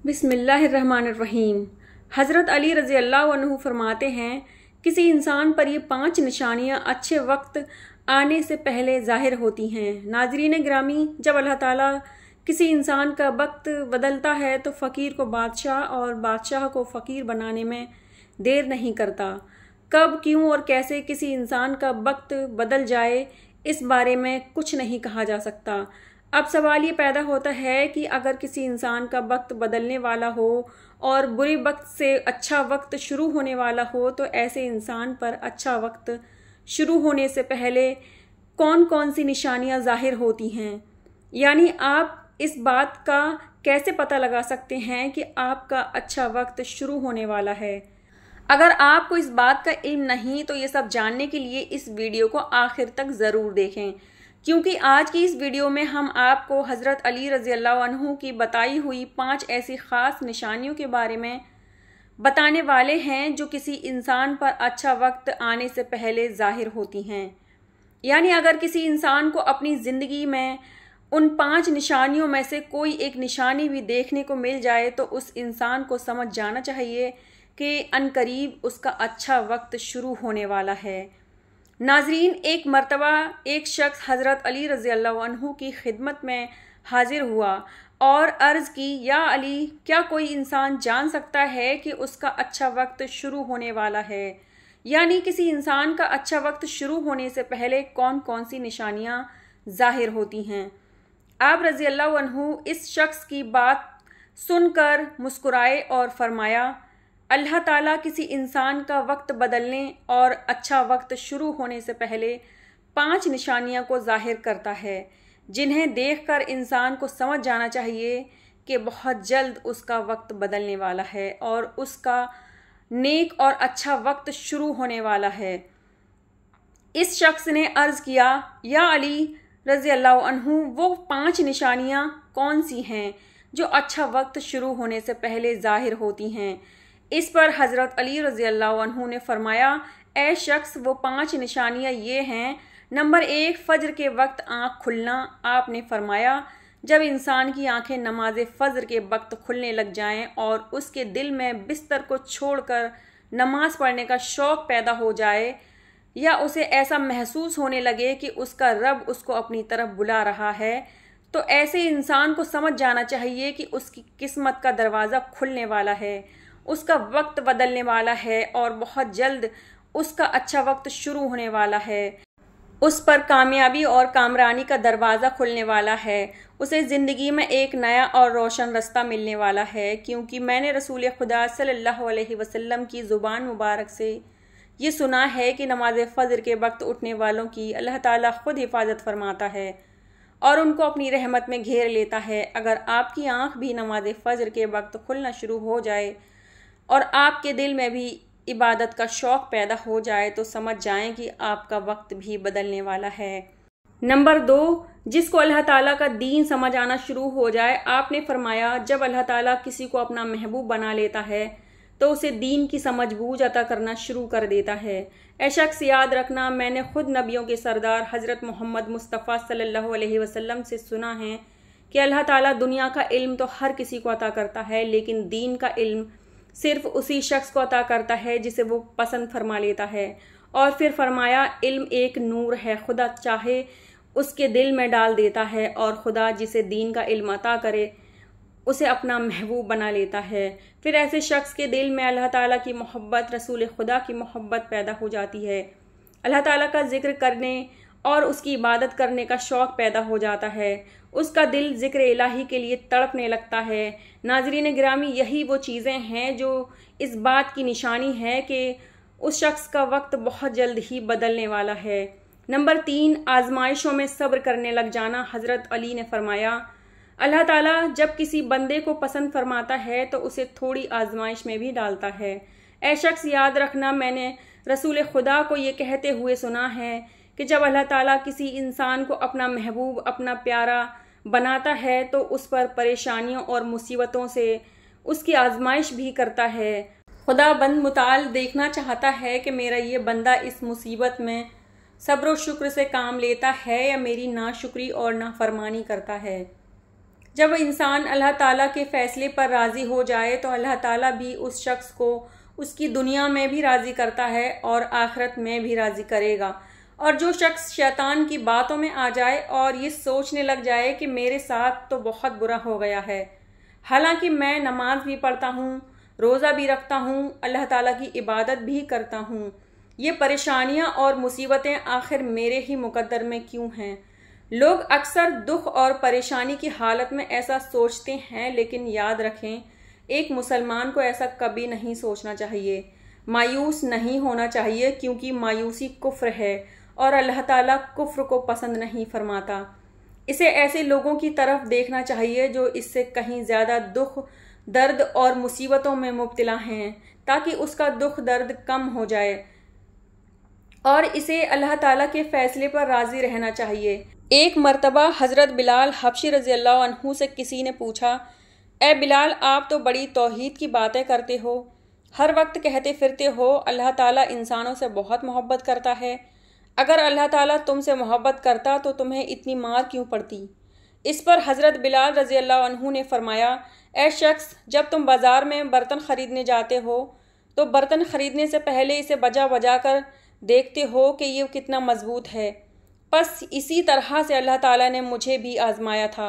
बिस्मिल्लाहिर्रहमानिर्रहीम। हज़रत अली रज़ी अल्लाह अन्हु फरमाते हैं, किसी इंसान पर ये 5 निशानियाँ अच्छे वक्त आने से पहले ज़ाहिर होती हैं। नाज़रीन गिरामी, जब अल्लाह ताला किसी इंसान का वक्त बदलता है तो फ़कीर को बादशाह और बादशाह को फ़कीर बनाने में देर नहीं करता। कब, क्यों और कैसे किसी इंसान का वक्त बदल जाए, इस बारे में कुछ नहीं कहा जा सकता। अब सवाल ये पैदा होता है कि अगर किसी इंसान का वक्त बदलने वाला हो और बुरे वक्त से अच्छा वक्त शुरू होने वाला हो, तो ऐसे इंसान पर अच्छा वक्त शुरू होने से पहले कौन कौन सी निशानियां ज़ाहिर होती हैं। यानी आप इस बात का कैसे पता लगा सकते हैं कि आपका अच्छा वक्त शुरू होने वाला है। अगर आपको इस बात का इल्म नहीं तो ये सब जानने के लिए इस वीडियो को आखिर तक ज़रूर देखें, क्योंकि आज की इस वीडियो में हम आपको हज़रत अली रज़ी अल्लाह अन्हु की बताई हुई 5 ऐसी ख़ास निशानियों के बारे में बताने वाले हैं जो किसी इंसान पर अच्छा वक्त आने से पहले ज़ाहिर होती हैं। यानी अगर किसी इंसान को अपनी ज़िंदगी में उन 5 निशानियों में से कोई एक निशानी भी देखने को मिल जाए तो उस इंसान को समझ जाना चाहिए कि अनकरीब उसका अच्छा वक्त शुरू होने वाला है। नाजरीन, एक मर्तबा एक शख्स हज़रत अली रज़ी अल्लाह अन्हु की खिदमत में हाजिर हुआ और अर्ज़ की, या अली, क्या कोई इंसान जान सकता है कि उसका अच्छा वक्त शुरू होने वाला है? यानी किसी इंसान का अच्छा वक्त शुरू होने से पहले कौन कौन सी निशानियां ज़ाहिर होती हैं। आप रज़ी अल्लाह अन्हु इस शख्स की बात सुनकर मुस्कुराए और फरमाया, अल्लाह ताला किसी इंसान का वक्त बदलने और अच्छा वक्त शुरू होने से पहले 5 निशानियों को ज़ाहिर करता है, जिन्हें देखकर इंसान को समझ जाना चाहिए कि बहुत जल्द उसका वक्त बदलने वाला है और उसका नेक और अच्छा वक्त शुरू होने वाला है। इस शख्स ने अर्ज़ किया, या अली रज़ी अल्लाह अन्हु, वो 5 निशानियाँ कौन सी हैं जो अच्छा वक्त शुरू होने से पहले ज़ाहिर होती हैं। इस पर हज़रत अली रज़ी अल्लाह अन्हु ने फरमाया, ए शख्स, वो 5 निशानियाँ ये हैं। नंबर 1, फ़ज्र के वक्त आँख खुलना। आपने फरमाया, जब इंसान की आँखें नमाज फ़ज्र के वक्त खुलने लग जाएं और उसके दिल में बिस्तर को छोड़कर नमाज पढ़ने का शौक़ पैदा हो जाए, या उसे ऐसा महसूस होने लगे कि उसका रब उसको अपनी तरफ बुला रहा है, तो ऐसे इंसान को समझ जाना चाहिए कि उसकी किस्मत का दरवाज़ा खुलने वाला है, उसका वक्त बदलने वाला है और बहुत जल्द उसका अच्छा वक्त शुरू होने वाला है। उस पर कामयाबी और कामरानी का दरवाज़ा खुलने वाला है। उसे ज़िंदगी में एक नया और रोशन रास्ता मिलने वाला है, क्योंकि मैंने रसूल खुदा सल्लल्लाहु अलैहि वसल्लम की ज़ुबान मुबारक से ये सुना है कि नमाज फ़ज्र के वक्त उठने वालों की अल्लाह ताला खुद हिफाजत फरमाता है और उनको अपनी रहमत में घेर लेता है। अगर आपकी आँख भी नमाज फ़ज्र के वक्त खुलना शुरू हो जाए और आपके दिल में भी इबादत का शौक़ पैदा हो जाए तो समझ जाएं कि आपका वक्त भी बदलने वाला है। नंबर 2, जिसको अल्लाह ताला का दीन समझ आना शुरू हो जाए। आपने फरमाया, जब अल्लाह ताला किसी को अपना महबूब बना लेता है तो उसे दीन की समझ बूझ अता करना शुरू कर देता है। ऐ शख्स, याद रखना, मैंने खुद नबियों के सरदार हज़रत मोहम्मद मुस्तफ़ा सल्लल्लाहु अलैहि वसल्लम से सुना है कि अल्लाह ताला दुनिया का इल्म तो हर किसी को अता करता है, लेकिन दीन का इल्म सिर्फ उसी शख्स को अता करता है जिसे वो पसंद फरमा लेता है। और फिर फरमाया, इल्म एक नूर है, खुदा चाहे उसके दिल में डाल देता है और खुदा जिसे दीन का इल्म अता करे उसे अपना महबूब बना लेता है। फिर ऐसे शख्स के दिल में अल्लाह ताला की मोहब्बत, रसूल खुदा की मोहब्बत पैदा हो जाती है। अल्लाह ताला का जिक्र करने और उसकी इबादत करने का शौक़ पैदा हो जाता है। उसका दिल जिक्र इलाही के लिए तड़पने लगता है। नाज़रीन गिरामी, यही वो चीज़ें हैं जो इस बात की निशानी है कि उस शख्स का वक्त बहुत जल्द ही बदलने वाला है। नंबर 3, आजमाइशों में सब्र करने लग जाना। हज़रत अली ने फरमाया, अल्लाह ताला जब किसी बंदे को पसंद फरमाता है तो उसे थोड़ी आजमाइश में भी डालता है। ऐ शख्स, याद रखना, मैंने रसूल खुदा को ये कहते हुए सुना है कि जब अल्लाह ताला किसी इंसान को अपना महबूब, अपना प्यारा बनाता है तो उस पर परेशानियों और मुसीबतों से उसकी आजमाइश भी करता है। खुदा बंद मुताल देखना चाहता है कि मेरा ये बंदा इस मुसीबत में सब्र और शुक्र से काम लेता है या मेरी नाशुक्री और नाफरमानी करता है। जब इंसान अल्लाह ताला के फ़ैसले पर राज़ी हो जाए तो अल्लाह ताला भी उस शख्स को उसकी दुनिया में भी राज़ी करता है और आखिरत में भी राज़ी करेगा। और जो शख्स शैतान की बातों में आ जाए और ये सोचने लग जाए कि मेरे साथ तो बहुत बुरा हो गया है, हालांकि मैं नमाज भी पढ़ता हूँ, रोज़ा भी रखता हूँ, अल्लाह ताला की इबादत भी करता हूँ, ये परेशानियाँ और मुसीबतें आखिर मेरे ही मुकद्दर में क्यों हैं। लोग अक्सर दुख और परेशानी की हालत में ऐसा सोचते हैं, लेकिन याद रखें, एक मुसलमान को ऐसा कभी नहीं सोचना चाहिए। मायूस नहीं होना चाहिए, क्योंकि मायूसी कुफ्र है और अल्लाह ताला कुफ्र को पसंद नहीं फरमाता। इसे ऐसे लोगों की तरफ देखना चाहिए जो इससे कहीं ज़्यादा दुख, दर्द और मुसीबतों में मुब्तला हैं, ताकि उसका दुख दर्द कम हो जाए और इसे अल्लाह ताला के फ़ैसले पर राज़ी रहना चाहिए। एक मर्तबा हज़रत बिलाल हबशी रज़ी अल्लाह अन्हु से किसी ने पूछा, ए बिलाल, आप तो बड़ी तौहीद की बातें करते हो, हर वक्त कहते फिरते हो अल्लाह ताला इंसानों से बहुत मोहब्बत करता है। अगर अल्लाह ताला तुमसे मोहब्बत करता तो तुम्हें इतनी मार क्यों पड़ती? इस पर हज़रत बिलाल रज़ी अल्लाह अन्हु ने फरमाया, ए शख्स, जब तुम बाज़ार में बर्तन ख़रीदने जाते हो तो बर्तन ख़रीदने से पहले इसे बजा बजा कर देखते हो कि ये कितना मजबूत है। बस इसी तरह से अल्लाह ताला ने मुझे भी आज़माया था।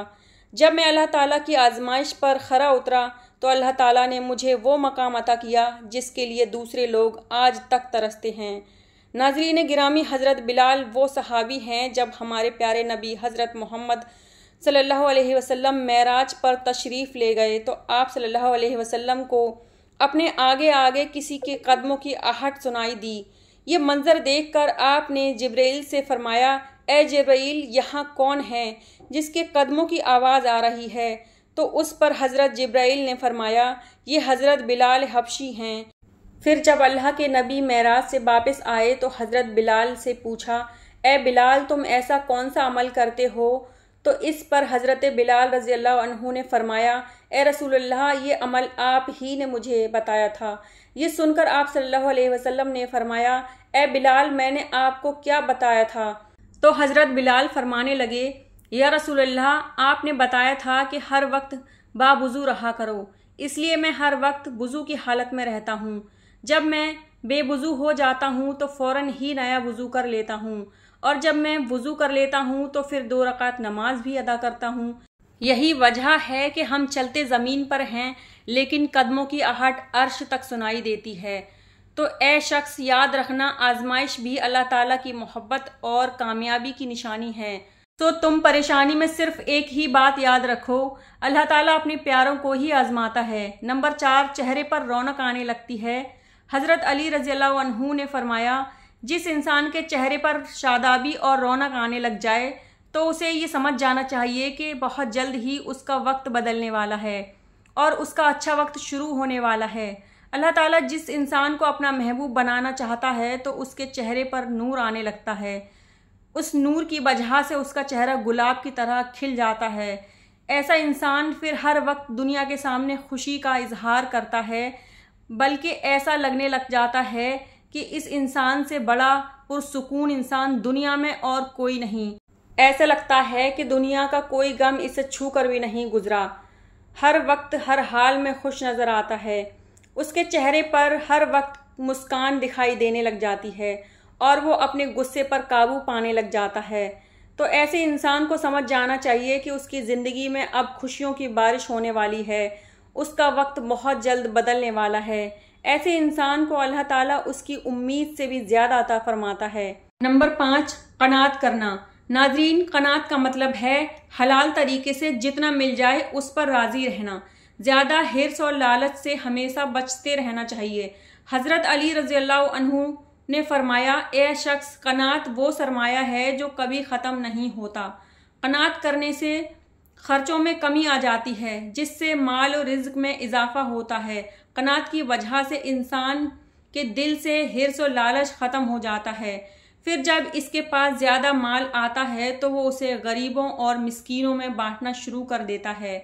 जब मैं अल्लाह ताला की आजमाइश पर खरा उतरा तो अल्लाह ताला ने मुझे वो मकाम अता किया जिसके लिए दूसरे लोग आज तक तरसते हैं। नाज़रीन गिरामी, हज़रत बिलाल वो सहाबी हैं जब हमारे प्यारे नबी हज़रत मोहम्मद सल्लल्लाहु अलैहि वसल्लम मेराज पर तशरीफ़ ले गए तो आप सल्लल्लाहु अलैहि वसल्लम को अपने आगे आगे किसी के कदमों की आहट सुनाई दी। ये मंज़र देखकर आपने जिब्राइल से फरमाया, ए जिब्राइल, यहाँ कौन है जिसके कदमों की आवाज़ आ रही है? तो उस पर हज़रत जिब्राइल ने फरमाया, ये हज़रत बिलाल हबशी हैं। फिर जब अल्लाह के नबी मेराज से वापस आए तो हज़रत बिलाल से पूछा, ए बिलाल, तुम ऐसा कौन सा अमल करते हो? तो इस पर हज़रत बिलाल रज़ी अल्लाह अन्हु ने फरमाया, ए रसूलुल्लाह, ये अमल आप ही ने मुझे बताया था। ये सुनकर आप सल्लल्लाहु अलैहि वसल्लम ने फरमाया, ए बिलाल, मैंने आपको क्या बताया था? तो हज़रत बिलाल फरमाने लगे, या रसूलल्लाह, आपने बताया था कि हर वक्त बावुज़ू रहा करो, इसलिए मैं हर वक्त वुज़ू की हालत में रहता हूँ। जब मैं बेवुज़ू हो जाता हूँ तो फ़ौरन ही नया वुज़ू कर लेता हूँ, और जब मैं वुज़ू कर लेता हूँ तो फिर 2 रकात नमाज भी अदा करता हूँ। यही वजह है कि हम चलते ज़मीन पर हैं, लेकिन कदमों की आहट अर्श तक सुनाई देती है। तो ए शख्स, याद रखना, आजमाइश भी अल्लाह ताला की मोहब्बत और कामयाबी की निशानी है। तो तुम परेशानी में सिर्फ एक ही बात याद रखो, अल्लाह ताला अपने प्यारों को ही आजमाता है। नंबर 4, चेहरे पर रौनक आने लगती है। हज़रत अली रज़ी अल्लाह अन्हु ने फरमाया, जिस इंसान के चेहरे पर शादाबी और रौनक आने लग जाए तो उसे ये समझ जाना चाहिए कि बहुत जल्द ही उसका वक्त बदलने वाला है और उसका अच्छा वक्त शुरू होने वाला है। अल्लाह ताला जिस इंसान को अपना महबूब बनाना चाहता है तो उसके चेहरे पर नूर आने लगता है। उस नूर की वजह से उसका चेहरा गुलाब की तरह खिल जाता है। ऐसा इंसान फिर हर वक्त दुनिया के सामने खुशी का इजहार करता है, बल्कि ऐसा लगने लग जाता है कि इस इंसान से बड़ा पुरसुकून इंसान दुनिया में और कोई नहीं। ऐसा लगता है कि दुनिया का कोई गम इसे छू कर भी नहीं गुजरा। हर वक्त हर हाल में खुश नज़र आता है। उसके चेहरे पर हर वक्त मुस्कान दिखाई देने लग जाती है और वो अपने गुस्से पर काबू पाने लग जाता है। तो ऐसे इंसान को समझ जाना चाहिए कि उसकी ज़िंदगी में अब खुशियों की बारिश होने वाली है, उसका वक्त बहुत जल्द बदलने वाला है। ऐसे इंसान को अल्लाह ताला उसकी उम्मीद से भी ज़्यादा अता फरमाता है। नंबर 5, क़नात करना। नाज़रीन, क़नात का मतलब है हलाल तरीके से जितना मिल जाए उस पर राज़ी रहना। ज़्यादा हिर्स और लालच से हमेशा बचते रहना चाहिए। हज़रत अली रज़ी अल्लाह अन्हु ने फरमाया, ए शख्स, क़नात वो सरमाया है जो कभी ख़त्म नहीं होता। क़नात करने से खर्चों में कमी आ जाती है, जिससे माल और रिज़्क़ में इजाफा होता है। क़नात की वजह से इंसान के दिल से हिर्स और लालच ख़त्म हो जाता है। फिर जब इसके पास ज़्यादा माल आता है तो वो उसे गरीबों और मिस्कीनों में बांटना शुरू कर देता है।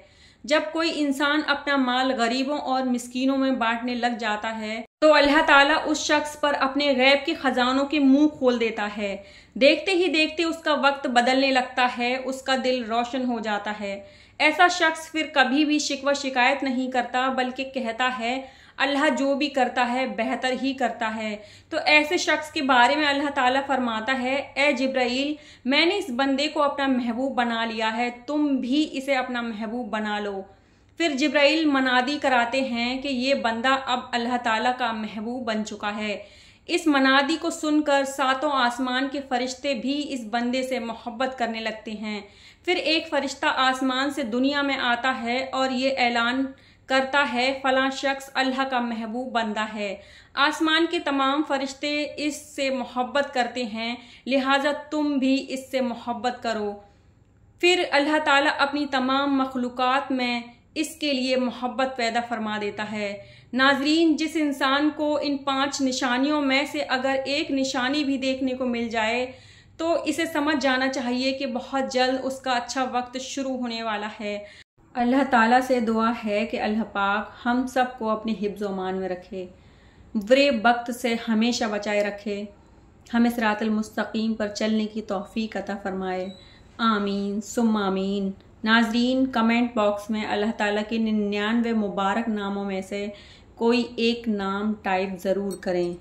जब कोई इंसान अपना माल गरीबों और मिस्कीनों में बांटने लग जाता है तो अल्लाह ताला उस शख्स पर अपने गैब के खजानों के मुंह खोल देता है। देखते ही देखते उसका वक्त बदलने लगता है, उसका दिल रोशन हो जाता है। ऐसा शख्स फिर कभी भी शिकवा शिकायत नहीं करता, बल्कि कहता है अल्लाह जो भी करता है बेहतर ही करता है। तो ऐसे शख्स के बारे में अल्लाह ताला फरमाता है, ए जिब्राइल, मैंने इस बंदे को अपना महबूब बना लिया है, तुम भी इसे अपना महबूब बना लो। फिर जिब्राइल मनादी कराते हैं कि ये बंदा अब अल्लाह ताला का महबूब बन चुका है। इस मनादी को सुनकर सातों आसमान के फरिश्ते भी इस बंदे से मोहब्बत करने लगते हैं। फिर एक फरिश्ता आसमान से दुनिया में आता है और ये ऐलान करता है फलां शख्स अल्लाह का महबूब बंदा है। आसमान के तमाम फरिश्ते इससे मोहब्बत करते हैं, लिहाजा तुम भी इससे मोहब्बत करो। फिर अल्लाह ताला अपनी तमाम मखलूक़ात में इसके लिए मोहब्बत पैदा फरमा देता है। नाजरीन, जिस इंसान को इन 5 निशानियों में से अगर एक निशानी भी देखने को मिल जाए तो इसे समझ जाना चाहिए कि बहुत जल्द उसका अच्छा वक्त शुरू होने वाला है। अल्लाह ताला से दुआ है कि अल्लाह पाक हम सब को अपने हिफ्ज़ व अमान में रखे, बुरे वक्त से हमेशा बचाए रखे, हमें सिरातल मुस्तकीम पर चलने की तौफीक अता फरमाए। आमीन सुम्मा आमीन। नाजरीन, कमेंट बॉक्स में अल्लाह ताला के 99 मुबारक नामों में से कोई एक नाम टाइप ज़रूर करें।